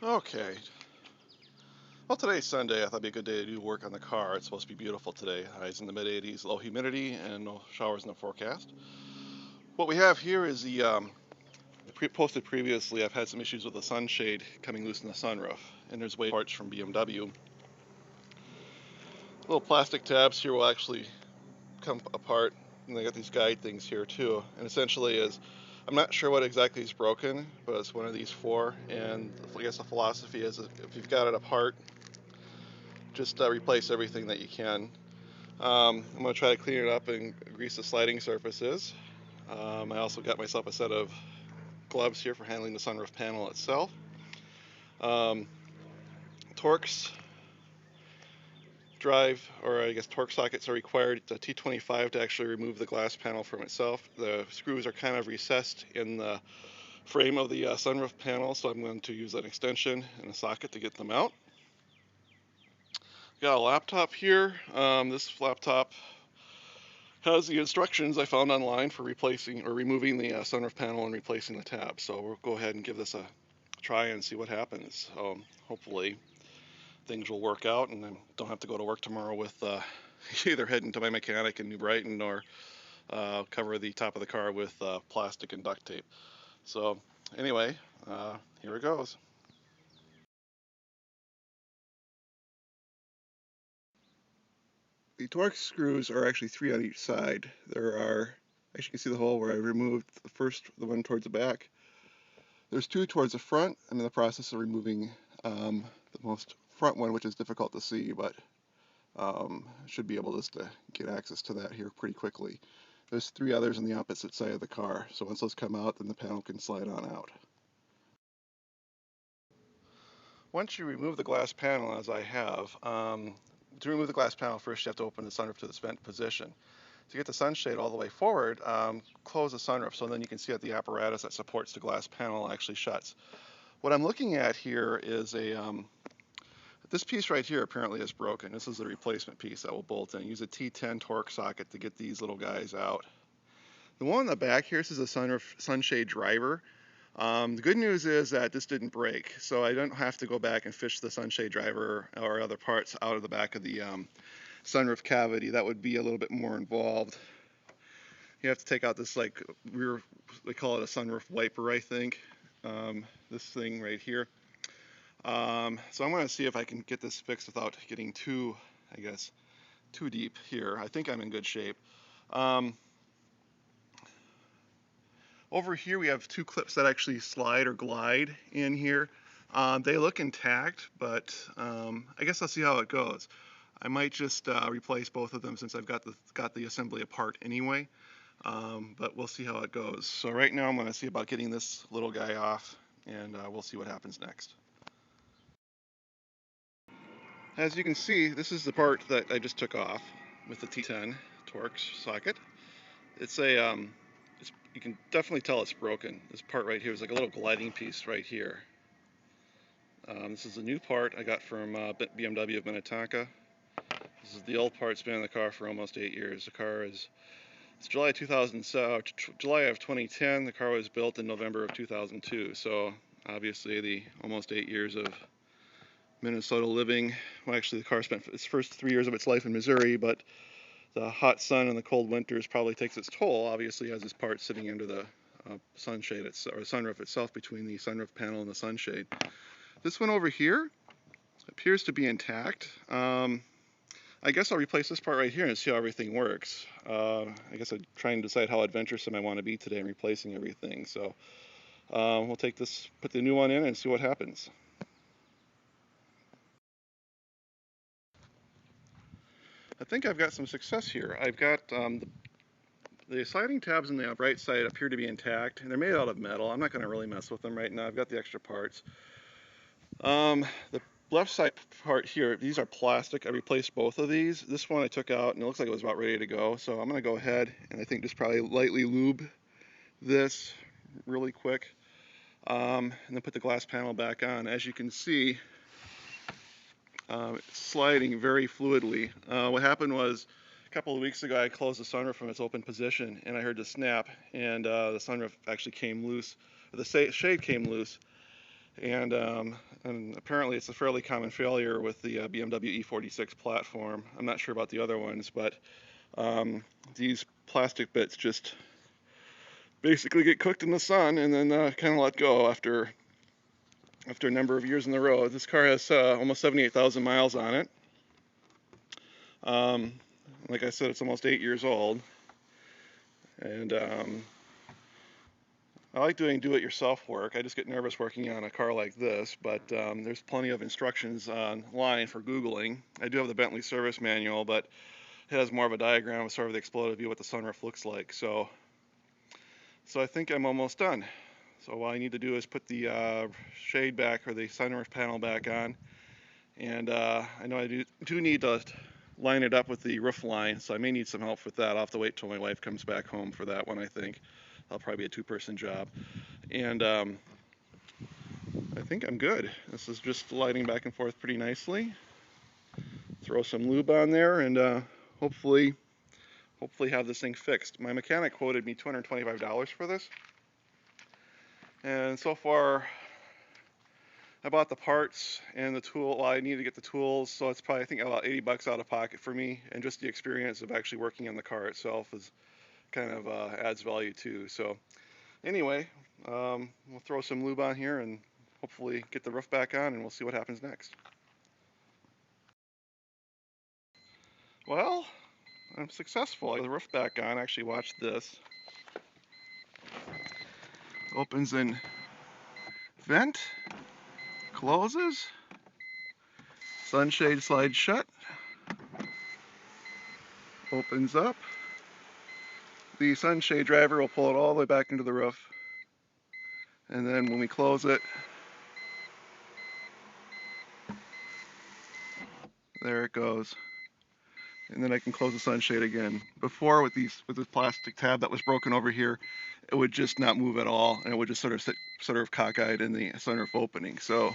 Okay. Well, today's Sunday. I thought it'd be a good day to do work on the car. It's supposed to be beautiful today. Highs in the mid 80s, low humidity, and no showers in the forecast. What we have here is the posted previously. I've had some issues with the sunshade coming loose in the sunroof, and there's way parts from BMW. Little plastic tabs here will actually come apart, and they got these guide things here too. And essentially, I'm not sure what exactly is broken, but it's one of these four. And I guess the philosophy is if you've got it apart, just replace everything that you can. I'm going to try to clean it up and grease the sliding surfaces. I also got myself a set of gloves here for handling the sunroof panel itself. Um, Torx drive, or I guess torque sockets are required to T25 to actually remove the glass panel from itself. The screws are kind of recessed in the frame of the sunroof panel, so I'm going to use an extension and a socket to get them out. Got a laptop here. This laptop has the instructions I found online for replacing or removing the sunroof panel and replacing the tab. So we'll go ahead and give this a try and see what happens. Hopefully things will work out and I don't have to go to work tomorrow with either heading to my mechanic in New Brighton or cover the top of the car with plastic and duct tape. So anyway, here it goes. The Torx screws are actually 3 on each side. There are, as you can see the hole where I removed the one towards the back. There's 2 towards the front. I'm in the process of removing the most front one, which is difficult to see, but should be able just to get access to that here pretty quickly. There's 3 others on the opposite side of the car, so once those come out, then the panel can slide on out. Once you remove the glass panel, as I have, to remove the glass panel, first you have to open the sunroof to the vent position. To get the sunshade all the way forward, close the sunroof so then you can see that the apparatus that supports the glass panel actually shuts. What I'm looking at here is this piece right here apparently is broken. This is the replacement piece that will bolt in. Use a T10 torque socket to get these little guys out. The one in the back here, this is a sunshade driver. The good news is that this didn't break, so I don't have to go back and fish the sunshade driver or other parts out of the back of the sunroof cavity. That would be a little bit more involved. You have to take out this like rear, they call it a sunroof wiper, I think. This thing right here. So I'm going to see if I can get this fixed without getting too, I guess, too deep here. I think I'm in good shape. Over here we have 2 clips that actually slide or glide in here. They look intact, but I guess I'll see how it goes. I might just replace both of them since I've got the assembly apart anyway. But we'll see how it goes. So right now I'm going to see about getting this little guy off, and we'll see what happens next. As you can see, this is the part that I just took off with the T10 Torx socket. It's you can definitely tell it's broken. This part right here is like a little gliding piece right here. This is a new part I got from BMW of Minnetonka. This is the old part. It's been in the car for almost 8 years. The car it's July of 2010. The car was built in November of 2002. So obviously the almost 8 years of Minnesota living. Well, actually the car spent its first 3 years of its life in Missouri, but the hot sun and the cold winters probably takes its toll, obviously, as this part sitting under the sunshade or sunroof itself between the sunroof panel and the sunshade. This one over here appears to be intact. I guess I'll replace this part right here and see how everything works. I guess I'm trying to decide how adventuresome I want to be today in replacing everything. So we'll take this, put the new one in and see what happens. I think I've got some success here. I've got the sliding tabs on the right side appear to be intact, and they're made out of metal. I'm not going to really mess with them right now. I've got the extra parts. The left side part here, these are plastic. I replaced both of these. This one I took out, and it looks like it was about ready to go. So I'm going to go ahead and I think just probably lightly lube this really quick, and then put the glass panel back on. As you can see, it's sliding very fluidly. What happened was a couple of weeks ago I closed the sunroof from its open position and I heard the snap, and the sunroof actually came loose. The shade came loose, And apparently it's a fairly common failure with the BMW E46 platform. I'm not sure about the other ones, but these plastic bits just basically get cooked in the sun and then kind of let go after a number of years in the road. This car has almost 78,000 miles on it. Like I said, it's almost 8 years old, and I like doing do-it-yourself work. I just get nervous working on a car like this, but there's plenty of instructions online for Googling. I do have the Bentley service manual, but it has more of a diagram of sort of the exploded view what the sunroof looks like. So I think I'm almost done. So what I need to do is put the shade back, or the sunroof panel back on, and I know I do need to line it up with the roof line, so I may need some help with that. I'll have to wait till my wife comes back home for that one, I think. That'll probably be a two-person job. And I think I'm good. This is just sliding back and forth pretty nicely. Throw some lube on there, and hopefully have this thing fixed. My mechanic quoted me $225 for this. And so far, I bought the parts and the tool. Well, I need to get the tools, so it's probably, I think, about $80 out of pocket for me. And just the experience of actually working on the car itself is kind of adds value too. So anyway, we'll throw some lube on here and hopefully get the roof back on, and we'll see what happens next. Well, I'm successful. I got the roof back on. Actually, watch this. Opens in vent, closes, sunshade slides shut, opens up. The sunshade driver will pull it all the way back into the roof, and then when we close it, there it goes. And then I can close the sunshade again. Before, with this plastic tab that was broken over here, it would just not move at all, and it would just sort of sit cockeyed in the sunroof opening. So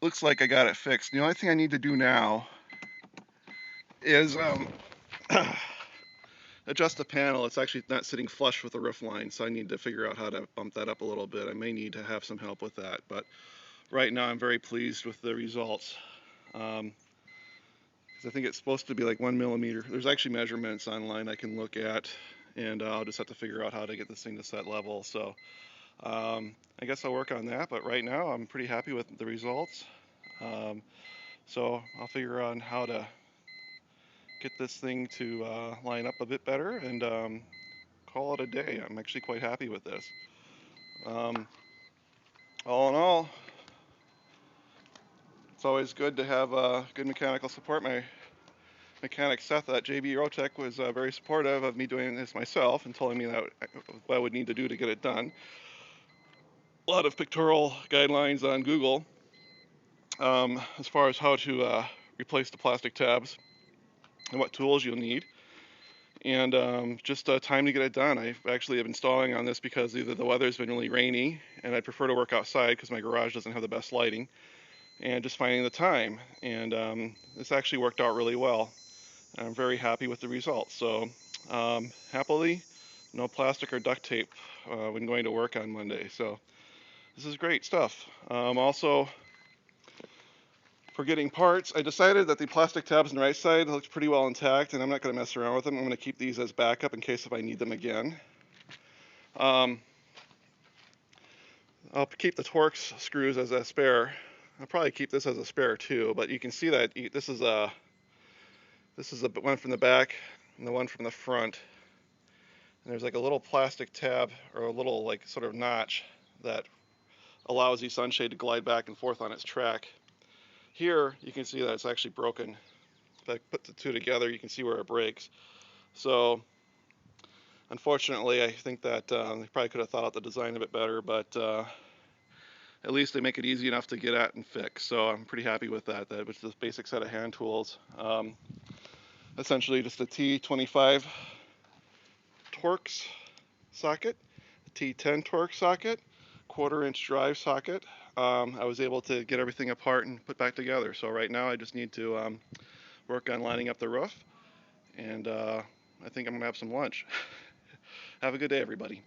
looks like I got it fixed. The only thing I need to do now is adjust the panel. It's actually not sitting flush with the roof line, so I need to figure out how to bump that up a little bit. I may need to have some help with that, but right now I'm very pleased with the results. I think it's supposed to be like 1 millimeter. There's actually measurements online I can look at, and I'll just have to figure out how to get this thing to set level. So I guess I'll work on that, but right now I'm pretty happy with the results. So I'll figure out how to get this thing to line up a bit better, and call it a day. I'm actually quite happy with this. All in all, it's always good to have good mechanical support. My mechanic Seth at JB Rotech was very supportive of me doing this myself and telling me that what I would need to do to get it done. A lot of pictorial guidelines on Google as far as how to replace the plastic tabs and what tools you'll need. And just time to get it done. I actually have installing on this because either the weather's been really rainy and I prefer to work outside because my garage doesn't have the best lighting, and just finding the time. And this actually worked out really well. I'm very happy with the results. So happily, no plastic or duct tape when going to work on Monday. So this is great stuff. Also, for getting parts, I decided that the plastic tabs on the right side look pretty well intact, and I'm not going to mess around with them. I'm going to keep these as backup in case if I need them again. I'll keep the Torx screws as a spare. I'll probably keep this as a spare too, but you can see that this is the one from the back and the one from the front. And there's like a little plastic tab or a little like sort of notch that allows the sunshade to glide back and forth on its track. Here you can see that it's actually broken. If I put the two together, you can see where it breaks. So unfortunately, I think that they probably could have thought out the design a bit better, but at least they make it easy enough to get at and fix. So I'm pretty happy with that. That was just a basic set of hand tools. Essentially just a T25 Torx socket, a T10 Torx socket, 1/4-inch drive socket. I was able to get everything apart and put back together. So right now I just need to work on lining up the roof, and I think I'm gonna have some lunch. Have a good day, everybody.